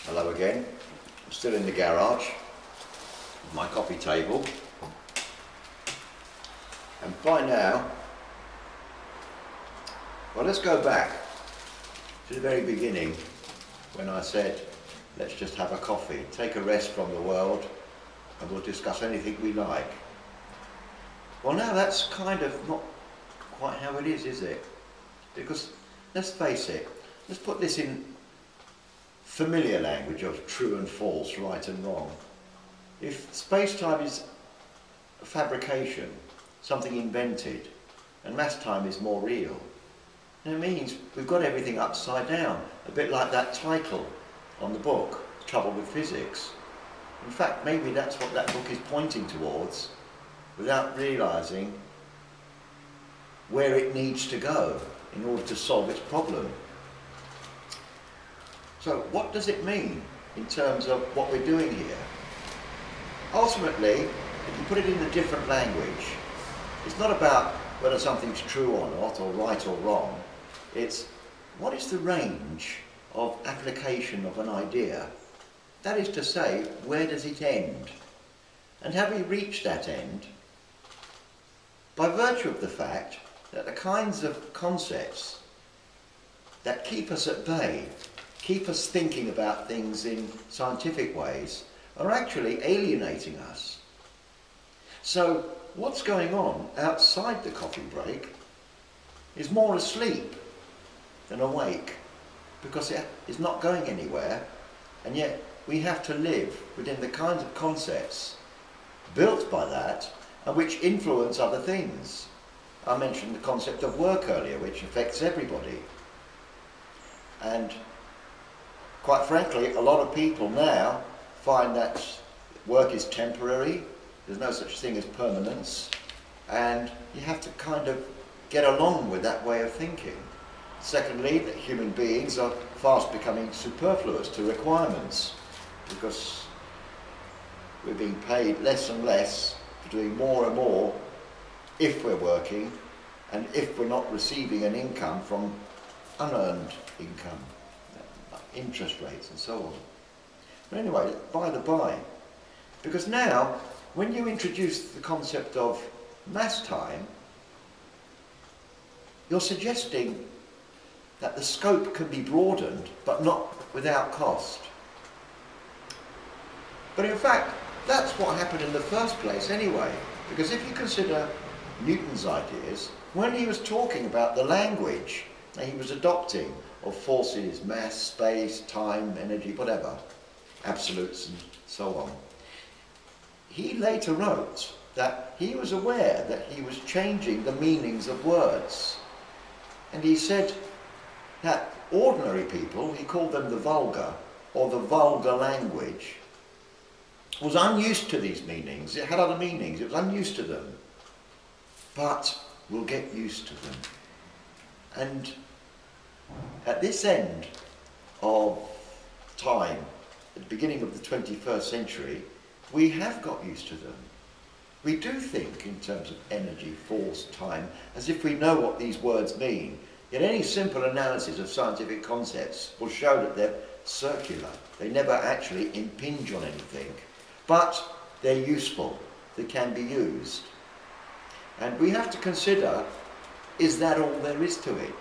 Hello again. I'm still in the garage with my coffee table, and by now, well, let's go back to the very beginning when I said let's just have a coffee, take a rest from the world, and we'll discuss anything we like. Well, now that's kind of not quite how it is it? Because let's face it, let's put this in familiar language of true and false, right and wrong. If space-time is a fabrication, something invented, and mass-time is more real, then it means we've got everything upside down, a bit like that title on the book, Trouble with Physics. In fact, maybe that's what that book is pointing towards, without realising where it needs to go in order to solve its problem. So what does it mean in terms of what we're doing here? Ultimately, if you put it in a different language, it's not about whether something's true or not, or right or wrong. It's what is the range of application of an idea? That is to say, where does it end? And have we reached that end by virtue of the fact that the kinds of concepts that keep us at bay, keep us thinking about things in scientific ways, are actually alienating us. So what's going on outside the coffee break is more asleep than awake, because it is not going anywhere, and yet we have to live within the kinds of concepts built by that and which influence other things. I mentioned the concept of work earlier, which affects everybody. And quite frankly, a lot of people now find that work is temporary, there's no such thing as permanence, and you have to kind of get along with that way of thinking. Secondly, that human beings are fast becoming superfluous to requirements, because we're being paid less and less for doing more and more if we're working, and if we're not receiving an income from unearned income, like interest rates and so on. But anyway, by the by, because now when you introduce the concept of mass time, you're suggesting that the scope can be broadened, but not without cost. But in fact, that's what happened in the first place anyway, because if you consider Newton's ideas, when he was talking about the language that he was adopting of forces, mass, space, time, energy, whatever, absolutes and so on, he later wrote that he was aware that he was changing the meanings of words. And he said that ordinary people, he called them the vulgar, or the vulgar language, was unused to these meanings. It had other meanings, it was unused to them. But we'll get used to them. And at this end of time, at the beginning of the 21st century, we have got used to them. We do think in terms of energy, force, time, as if we know what these words mean. Yet any simple analysis of scientific concepts will show that they're circular. They never actually impinge on anything. But they're useful. They can be used. And we have to consider, is that all there is to it?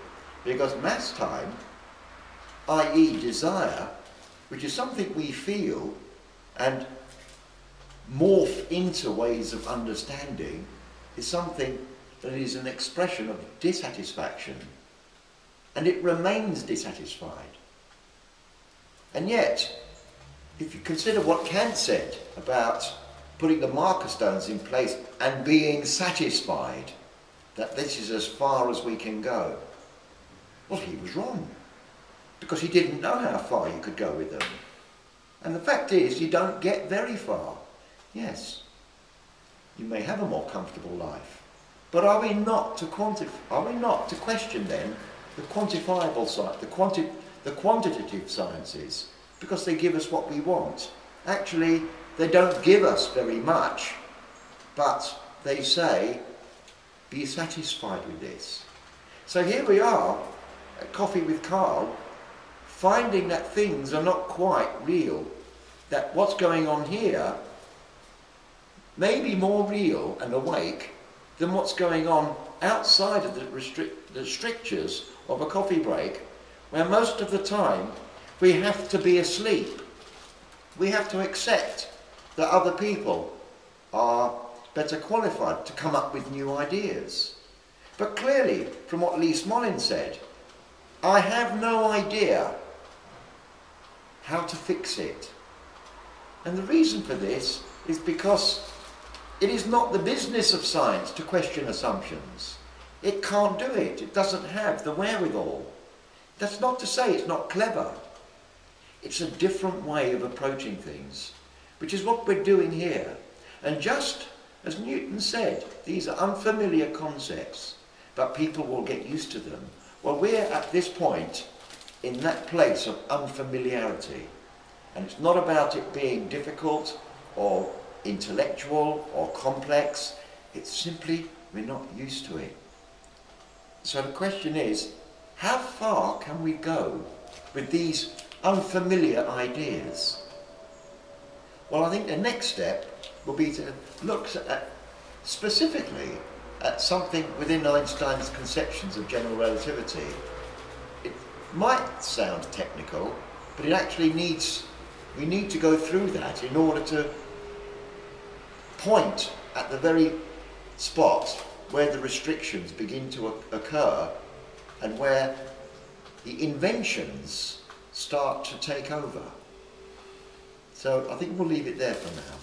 Because mass time, i.e. desire, which is something we feel and morph into ways of understanding, is something that is an expression of dissatisfaction. And it remains dissatisfied. And yet, if you consider what Kant said about putting the marker stones in place and being satisfied that this is as far as we can go, well, he was wrong, because he didn't know how far you could go with them. And the fact is, you don't get very far. Yes, you may have a more comfortable life, but are we not to question then the quantifiable side, the quantitative sciences, because they give us what we want? Actually, they don't give us very much, but they say, be satisfied with this. So here we are at Coffee with Carl, finding that things are not quite real, that what's going on here may be more real and awake than what's going on outside of the strictures of a coffee break, where most of the time we have to be asleep. We have to accept that other people are better qualified to come up with new ideas. But clearly, from what Lee Smolin said, I have no idea how to fix it. And the reason for this is because it is not the business of science to question assumptions. It can't do it. It doesn't have the wherewithal. That's not to say it's not clever. It's a different way of approaching things, which is what we're doing here. And just as Newton said, these are unfamiliar concepts, but people will get used to them. Well, we're at this point in that place of unfamiliarity. And it's not about it being difficult or intellectual or complex. It's simply we're not used to it. So the question is, how far can we go with these unfamiliar ideas? Well, I think the next step will be to look at specifically at something within Einstein's conceptions of general relativity. It might sound technical, but it actually we need to go through that in order to point at the very spot where the restrictions begin to occur and where the inventions start to take over. So I think we'll leave it there for now.